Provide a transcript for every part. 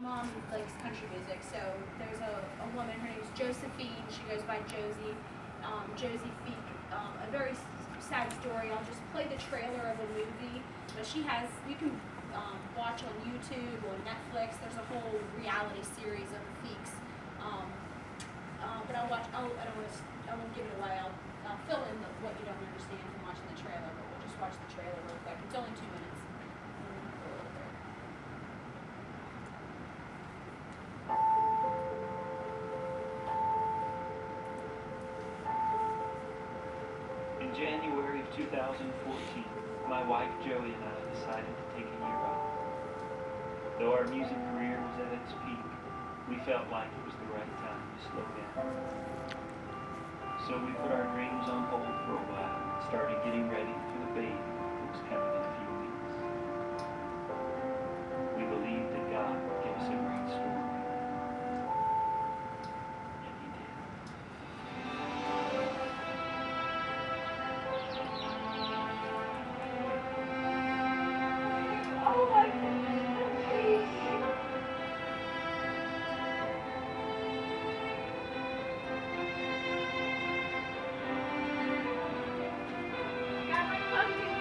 mom likes country music, so there's a woman, her name's Josephine, she goes by Josie, Josie Feek, a very sad story. I'll just play the trailer of a movie, but she has, you can watch on YouTube or Netflix, there's a whole reality series of the Feeks. But I won't give it away, I'll fill in what you don't understand from watching the trailer, but we'll just watch the trailer real quick. It's only 2 minutes. In January of 2014, my wife Joey and I decided to take a year off. Though our music career was at its peak, we felt like it was the right time to slow down. So we put our dreams on hold for a while and started getting ready for the baby that was coming in a few weeks. We believed that God would give us a great story. And He did. Oh my goodness, please. Got my pumpkin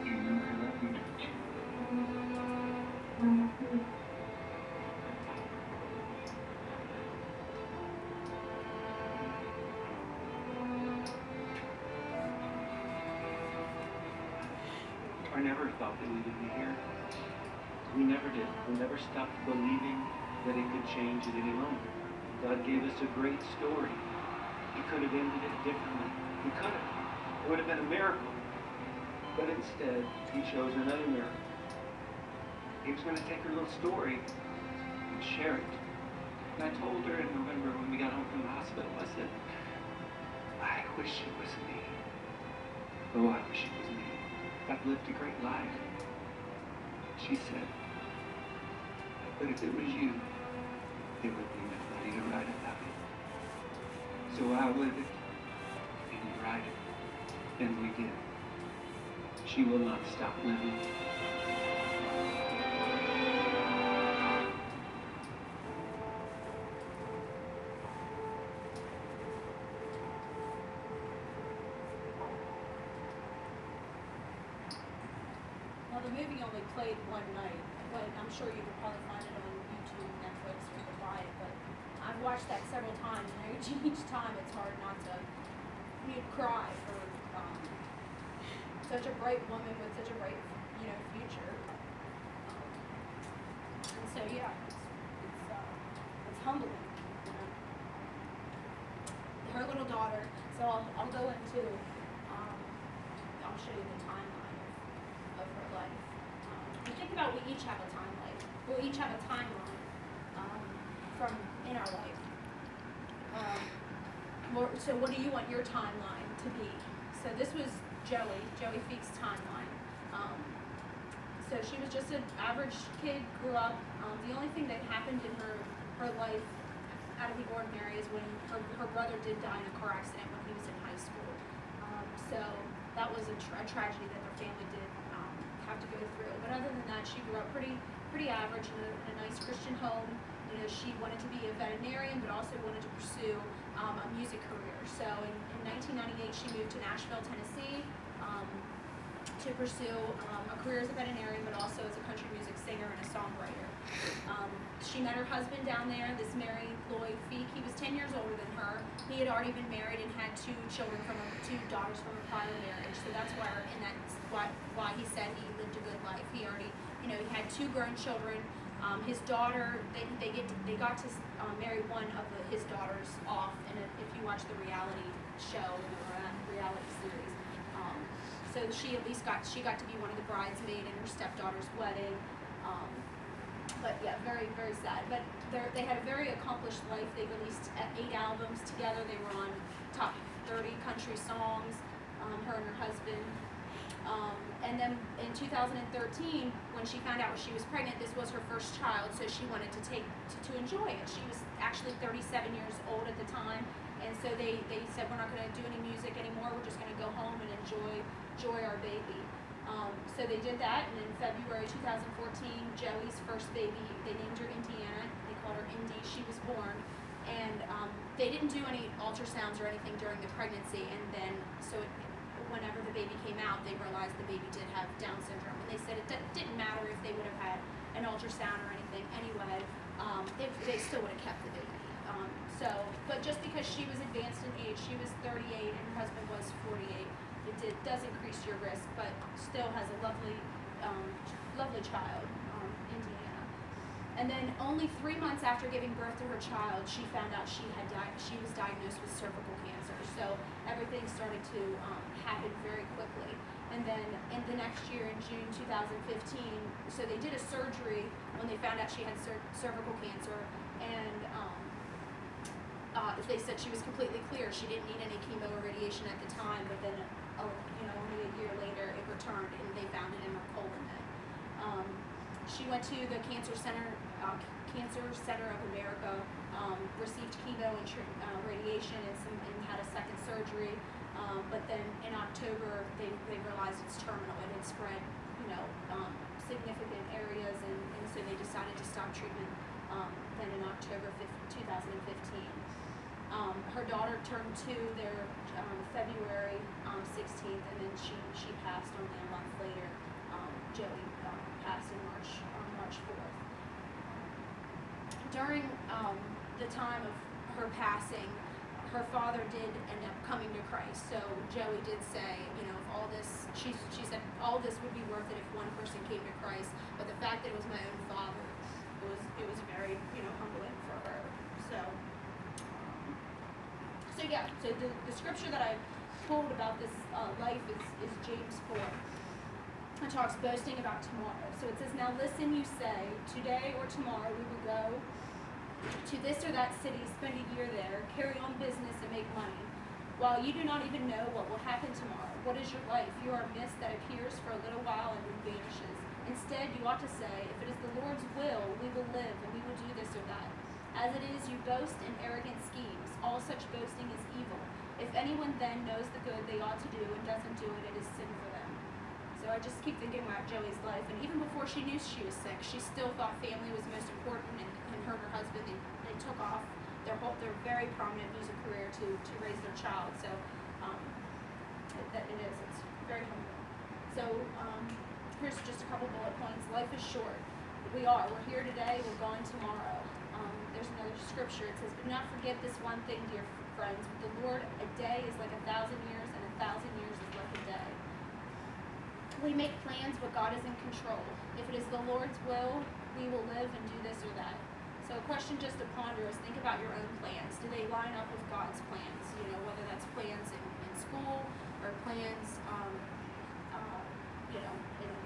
You know I love you, don't you? I never thought that we would be here. We never did. We never stopped believing that it could change at any moment. God gave us a great story. He could have ended it differently. He could have. It would have been a miracle. But instead, He chose another miracle. He was going to take her little story and share it. And I told her in November when we got home from the hospital, I said, I wish it was me. Oh, I wish it was me. I've lived a great life. She said, but if it was you, there would be nobody to write about it. So I live it, and you write it, and we did. She will not stop living. Well, the movie only played one night, but I'm sure you could probably find it on YouTube, Netflix, or you could buy it. But I've watched that several times, and each time it's hard not to cry for such a bright woman with such a bright, future. And so yeah, it's humbling. Her little daughter. So I'll go into. I'll show you the timeline of her life. You think about we each have a timeline. We each have a timeline from in our life. So what do you want your timeline to be? So this was Joey Feek's timeline. So she was just an average kid, grew up. The only thing that happened in her life out of the ordinary is when her brother did die in a car accident when he was in high school. So that was a tragedy that their family did have to go through. But other than that, she grew up pretty average in a nice Christian home. She wanted to be a veterinarian, but also wanted to pursue a music career. So in 1998, she moved to Nashville, Tennessee, to pursue a career as a veterinarian, but also as a country music singer and a songwriter. She met her husband down there, this Mary Lloyd Feek. He was 10 years older than her. He had already been married and had two daughters from a prior marriage. So that's why he said he lived a good life. He already, he had two grown children. His daughter, they got to marry one of his daughters off, and if you watch the reality show or reality series, so she got to be one of the bridesmaids in her stepdaughter's wedding. But yeah, very, very sad. But they had a very accomplished life. They released 8 albums together. They were on top 30 country songs. Her and then in 2013, when she found out she was pregnant, this was her first child, so she wanted to enjoy it. She was actually 37 years old at the time, and so they said, we're not going to do any music anymore. We're just going to go home and enjoy our baby. So they did that, and in February 2014, Joey's first baby, they named her Indiana. They called her Indy. She was born, and they didn't do any ultrasounds or anything during the pregnancy, and then whenever the baby came out, they realized the baby did have Down syndrome, and they said it didn't matter if they would have had an ultrasound or anything anyway. They still would have kept the baby. But just because she was advanced in age, she was 38 and her husband was 48. It does increase your risk, but still has a lovely child, Indiana. And then only 3 months after giving birth to her child, she found out she was diagnosed with cervical cancer. So everything started to happen very quickly. And then in the next year, in June 2015, so they did a surgery when they found out she had cervical cancer, and they said she was completely clear. She didn't need any chemo or radiation at the time, but then only a year later it returned, and they found it in her colon then. She went to the Cancer Center of America, received chemo and radiation and had a second surgery. But then in October, they realized it's terminal. It had spread, significant areas, and so they decided to stop treatment then in October 2015. Her daughter turned 2 there February 16th, and then she passed only a month later. Joey passed on March 4th. During the time of her passing, her father did end up coming to Christ. So Joey did say, if all this, she said, all this would be worth it if one person came to Christ. But the fact that it was my own father, it was very, humbling for her. So the scripture that I pulled about this life is James 4. It talks boasting about tomorrow. So it says, now listen, you say, today or tomorrow we will go to this or that city, spend a year there, carry on business and make money, while you do not even know what will happen tomorrow. What is your life? You are a mist that appears for a little while and then vanishes. Instead, you ought to say, if it is the Lord's will, we will live and we will do this or that. As it is, you boast in arrogant schemes. All such boasting is evil. If anyone then knows the good they ought to do and doesn't do it, it is sin for them. So I just keep thinking about Joey's life, and even before she knew she was sick, she still thought family was most important, and her and her husband, they took off their very prominent music career to raise their child. So it's very humbling. So here's just a couple bullet points. Life is short. We're here today, we're gone tomorrow. There's another scripture. It says, but do not forget this one thing, dear friends. With the Lord, a day is like 1,000 years, and 1,000 years is like a day. We make plans, but God is in control. If it is the Lord's will, we will live and do this or that. So a question just to ponder is, think about your own plans. Do they line up with God's plans? Whether that's plans in school or plans,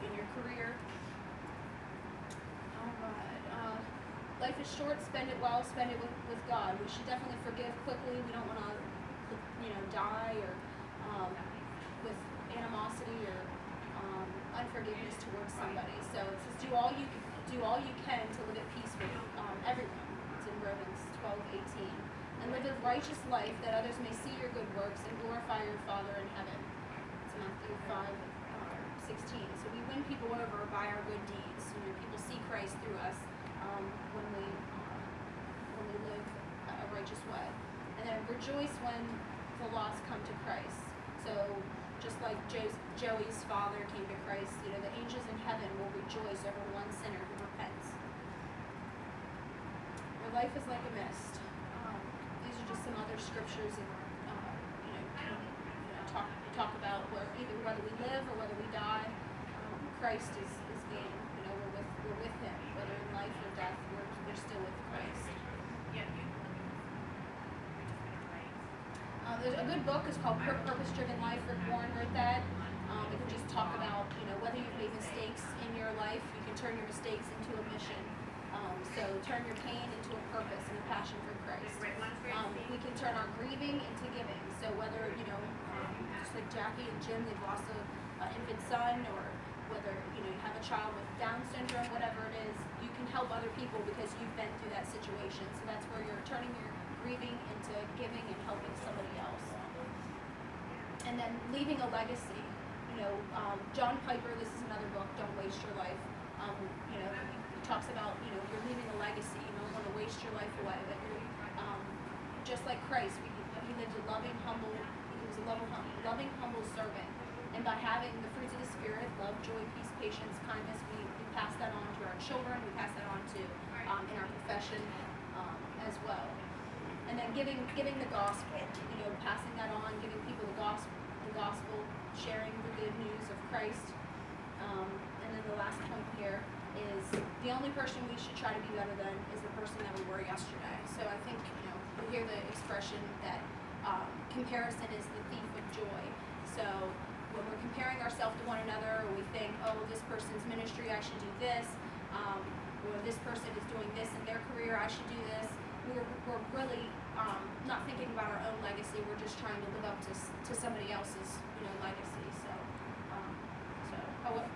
in your career. All right. Life is short. Spend it well. Spend it with God. We should definitely forgive quickly. We don't want to, die or with animosity or unforgiveness towards somebody. So it says, do all you can to live at peace with everyone. It's in Romans 12:18. And live a righteous life that others may see your good works and glorify your Father in heaven. It's Matthew 5:16. So we win people over by our good deeds. People see Christ through us when we live a righteous way. And then rejoice when the lost come to Christ. So just like Joey's father came to Christ, the angels in heaven will rejoice over one sinner who repents. Your life is like a mist. These are just some other scriptures that talk about whether we live or whether we die. Christ is gain. We're with Him, whether in life or death. We're still with Christ. There's a good book. It's called Purpose-Driven Life. Rick Warren wrote that. It can just talk about, whether you've made mistakes in your life, you can turn your mistakes into a mission. So turn your pain into a purpose and a passion for Christ. We can turn our grieving into giving. So whether, just like Jackie and Jim, they've lost a infant son, or whether you have a child with Down syndrome, whatever it is, you can help other people because you've been through that situation. So that's where you're turning your grieving into giving and helping somebody else. And then leaving a legacy. John Piper, this is another book, Don't Waste Your Life. He talks about, you're leaving a legacy. You don't want to waste your life away. But you're, just like Christ, he lived a loving, humble, he was a loving, humble servant. And by having the fruits of the Spirit, love, joy, peace, patience, kindness, we pass that on to our children, we pass that on to, in our profession as well. And then giving the gospel, passing that on, giving people the gospel, sharing the good news of Christ. And then the last point here is the only person we should try to be better than is the person that we were yesterday. So I think, we hear the expression that comparison is the thief of joy. So when we're comparing ourselves to one another, or we think, oh, this person's ministry, I should do this, or this person is doing this in their career, I should do this, we're really not thinking about our own legacy. We're just trying to live up to somebody else's legacy. So however,